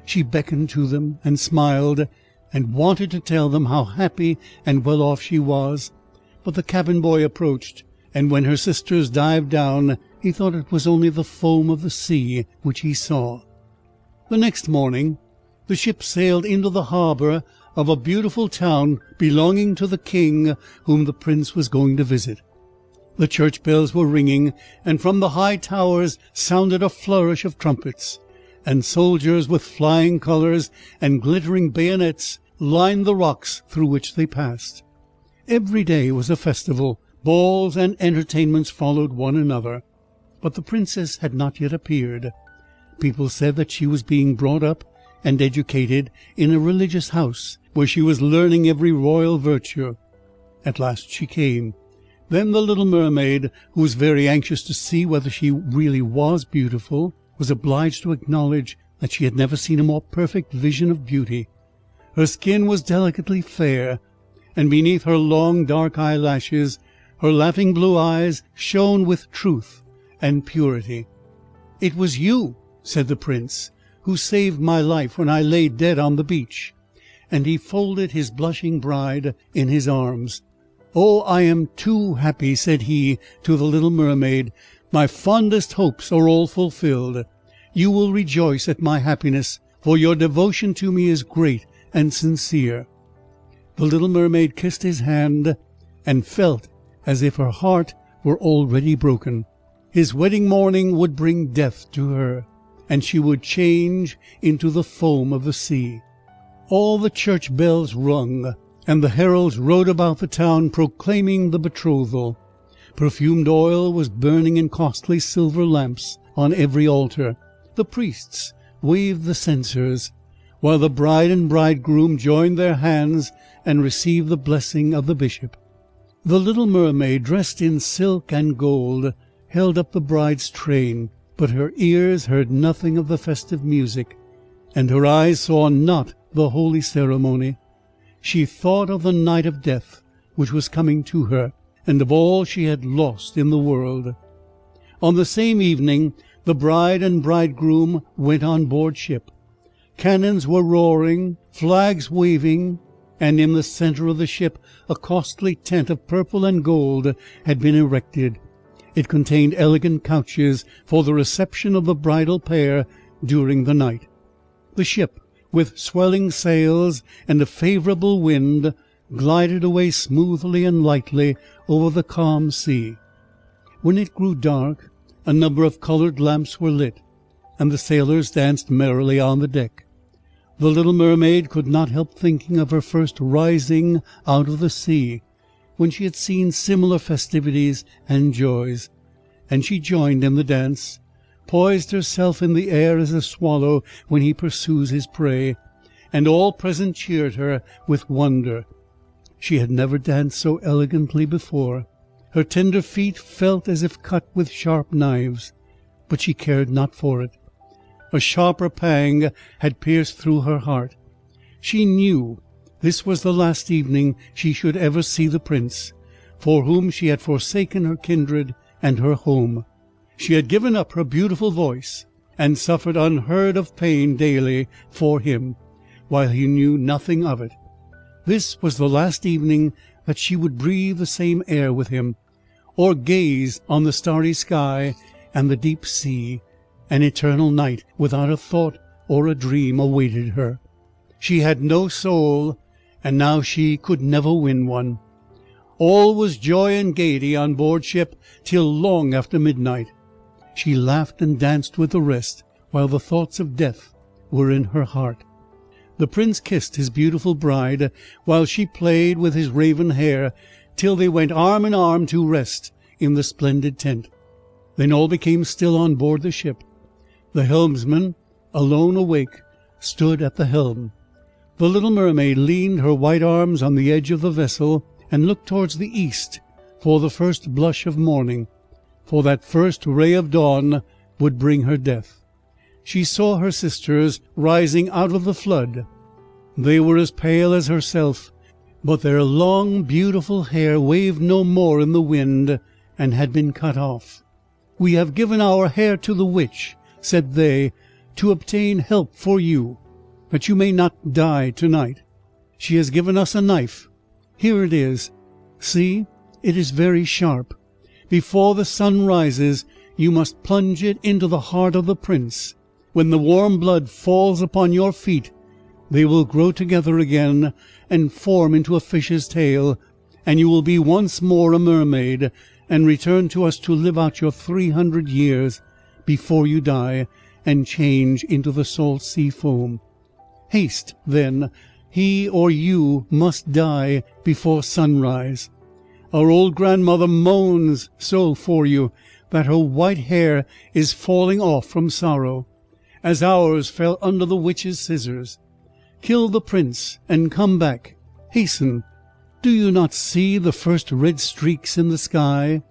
Speaker 1: She beckoned to them and smiled, and wanted to tell them how happy and well off she was, but the cabin boy approached, and when her sisters dived down, he thought it was only the foam of the sea which he saw. The next morning the ship sailed into the harbour of a beautiful town belonging to the king whom the prince was going to visit. The church bells were ringing, and from the high towers sounded a flourish of trumpets, and soldiers with flying colours and glittering bayonets lined the rocks through which they passed. Every day was a festival. Balls and entertainments followed one another, but the princess had not yet appeared. People said that she was being brought up and educated in a religious house, where she was learning every royal virtue. At last she came. Then the little mermaid, who was very anxious to see whether she really was beautiful, was obliged to acknowledge that she had never seen a more perfect vision of beauty. Her skin was delicately fair, and beneath her long dark eyelashes her laughing blue eyes shone with truth and purity. "It was you," said the prince, "who saved my life when I lay dead on the beach." And he folded his blushing bride in his arms. "Oh, I am too happy," said he to the little mermaid. "My fondest hopes are all fulfilled. You will rejoice at my happiness, for your devotion to me is great and sincere." The little mermaid kissed his hand, and felt as if her heart were already broken. His wedding morning would bring death to her, and she would change into the foam of the sea. All the church bells rung, and the heralds rode about the town proclaiming the betrothal. Perfumed oil was burning in costly silver lamps on every altar. The priests waved the censers, while the bride and bridegroom joined their hands and received the blessing of the bishop. The little mermaid, dressed in silk and gold, held up the bride's train, but her ears heard nothing of the festive music, and her eyes saw not the holy ceremony. She thought of the night of death which was coming to her, and of all she had lost in the world. On the same evening the bride and bridegroom went on board ship. Cannons were roaring, flags waving, and in the centre of the ship a costly tent of purple and gold had been erected. It contained elegant couches for the reception of the bridal pair during the night. The ship, with swelling sails and a favourable wind, glided away smoothly and lightly over the calm sea. When it grew dark, a number of coloured lamps were lit, and the sailors danced merrily on the deck. The little mermaid could not help thinking of her first rising out of the sea, when she had seen similar festivities and joys, and she joined in the dance, poised herself in the air as a swallow when he pursues his prey, and all present cheered her with wonder. She had never danced so elegantly before. Her tender feet felt as if cut with sharp knives, but she cared not for it. A sharper pang had pierced through her heart. She knew this was the last evening she should ever see the prince, for whom she had forsaken her kindred and her home. She had given up her beautiful voice, and suffered unheard of pain daily for him, while he knew nothing of it. This was the last evening that she would breathe the same air with him, or gaze on the starry sky and the deep sea. An eternal night without a thought or a dream awaited her. She had no soul, and now she could never win one. All was joy and gaiety on board ship till long after midnight. She laughed and danced with the rest, while the thoughts of death were in her heart. The prince kissed his beautiful bride, while she played with his raven hair, till they went arm in arm to rest in the splendid tent. Then all became still on board the ship. The helmsman, alone awake, stood at the helm. The little mermaid leaned her white arms on the edge of the vessel, and looked towards the east for the first blush of morning, for that first ray of dawn would bring her death. She saw her sisters rising out of the flood. They were as pale as herself, but their long beautiful hair waved no more in the wind, and had been cut off. "We have given our hair to the witch," said they, "to obtain help for you, that you may not die tonight. She has given us a knife. Here it is. See, it is very sharp. Before the sun rises, you must plunge it into the heart of the prince. When the warm blood falls upon your feet, they will grow together again and form into a fish's tail, and you will be once more a mermaid, and return to us to live out your 300 years before you die, and change into the salt sea foam. Haste, then, he or you must die before sunrise. Our old grandmother moans so for you, that her white hair is falling off from sorrow, as ours fell under the witch's scissors. Kill the prince, and come back. Hasten. Do you not see the first red streaks in the sky?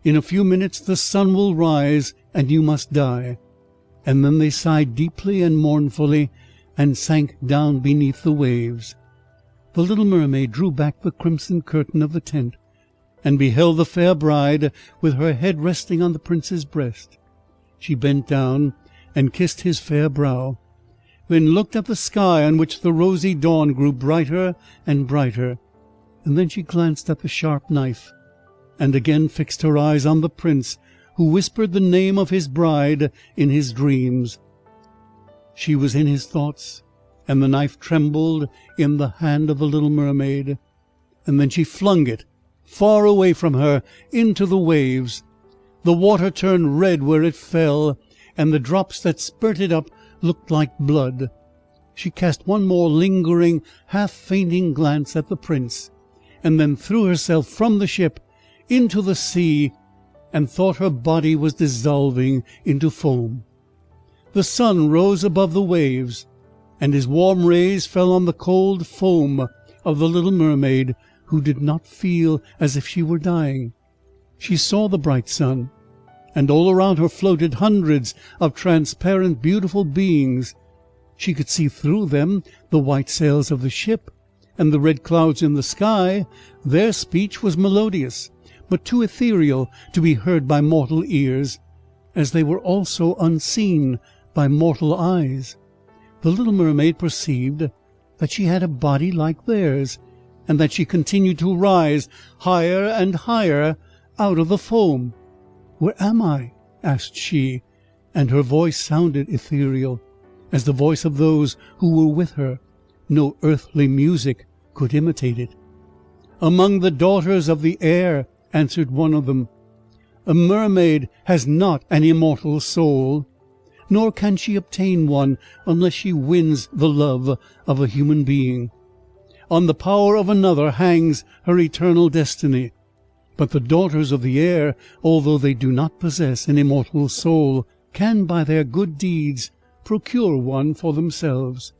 Speaker 1: In a few minutes the sun will rise, and you must die." And then they sighed deeply and mournfully, and sank down beneath the waves. The little mermaid drew back the crimson curtain of the tent, and beheld the fair bride with her head resting on the prince's breast. She bent down and kissed his fair brow, then looked at the sky, on which the rosy dawn grew brighter and brighter, and then she glanced at the sharp knife, and again fixed her eyes on the prince, who whispered the name of his bride in his dreams. She was in his thoughts, and the knife trembled in the hand of the little mermaid, and then she flung it far away from her into the waves. The water turned red where it fell, and the drops that spurted up looked like blood. She cast one more lingering, half-fainting glance at the prince, and then threw herself from the ship into the sea, and thought her body was dissolving into foam. The sun rose above the waves. and his warm rays fell on the cold foam of the little mermaid, who did not feel as if she were dying. She saw the bright sun, and all around her floated hundreds of transparent, beautiful beings. She could see through them the white sails of the ship, and the red clouds in the sky. Their speech was melodious, but too ethereal to be heard by mortal ears, as they were also unseen by mortal eyes. The little mermaid perceived that she had a body like theirs, and that she continued to rise higher and higher out of the foam. "Where am I?" asked she, and her voice sounded ethereal, as the voice of those who were with her. No earthly music could imitate it. "Among the daughters of the air," answered one of them. "A mermaid has not an immortal soul, nor can she obtain one unless she wins the love of a human being. On the power of another hangs her eternal destiny. But the daughters of the air, although they do not possess an immortal soul, can by their good deeds procure one for themselves.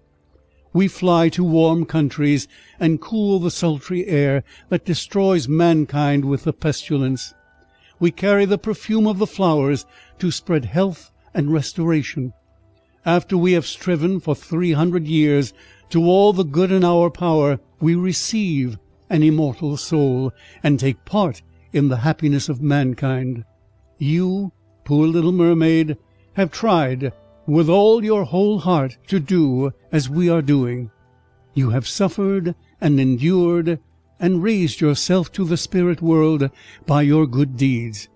Speaker 1: We fly to warm countries, and cool the sultry air that destroys mankind with the pestilence. We carry the perfume of the flowers to spread health and restoration. After we have striven for 300 years to all the good in our power, we receive an immortal soul, and take part in the happiness of mankind. You, poor little mermaid, have tried with all your whole heart to do as we are doing. You have suffered and endured, and raised yourself to the spirit world by your good deeds.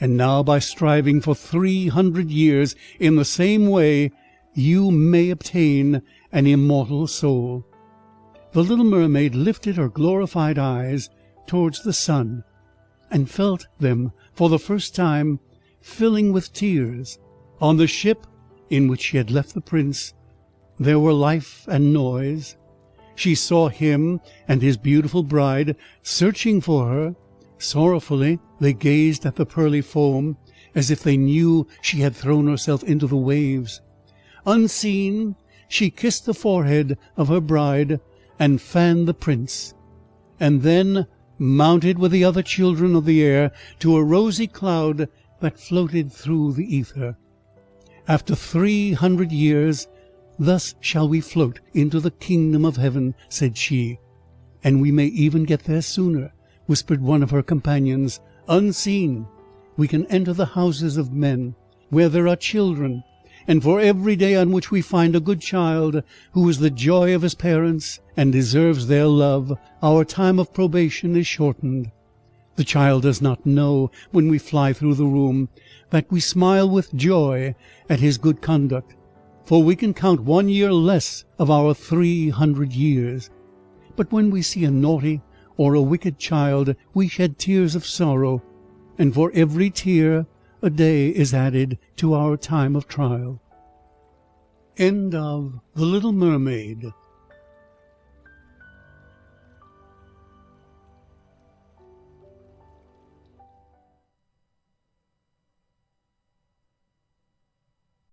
Speaker 1: And now, by striving for 300 years in the same way, you may obtain an immortal soul." The little mermaid lifted her glorified eyes towards the sun, and felt them for the first time filling with tears. On the ship in which she had left the prince there were life and noise. She saw him and his beautiful bride searching for her. Sorrowfully they gazed at the pearly foam, as if they knew she had thrown herself into the waves. Unseen, she kissed the forehead of her bride, and fanned the prince, and then mounted with the other children of the air to a rosy cloud that floated through the ether. "After 300 years, thus shall we float into the kingdom of heaven," said she. "And we may even get there sooner," whispered one of her companions. "Unseen, we can enter the houses of men, where there are children, and for every day on which we find a good child, who is the joy of his parents and deserves their love, our time of probation is shortened. The child does not know, when we fly through the room, that we smile with joy at his good conduct, for we can count 1 year less of our 300 years. But when we see a naughty or a wicked child, we shed tears of sorrow, and for every tear a day is added to our time of trial." End of The Little Mermaid,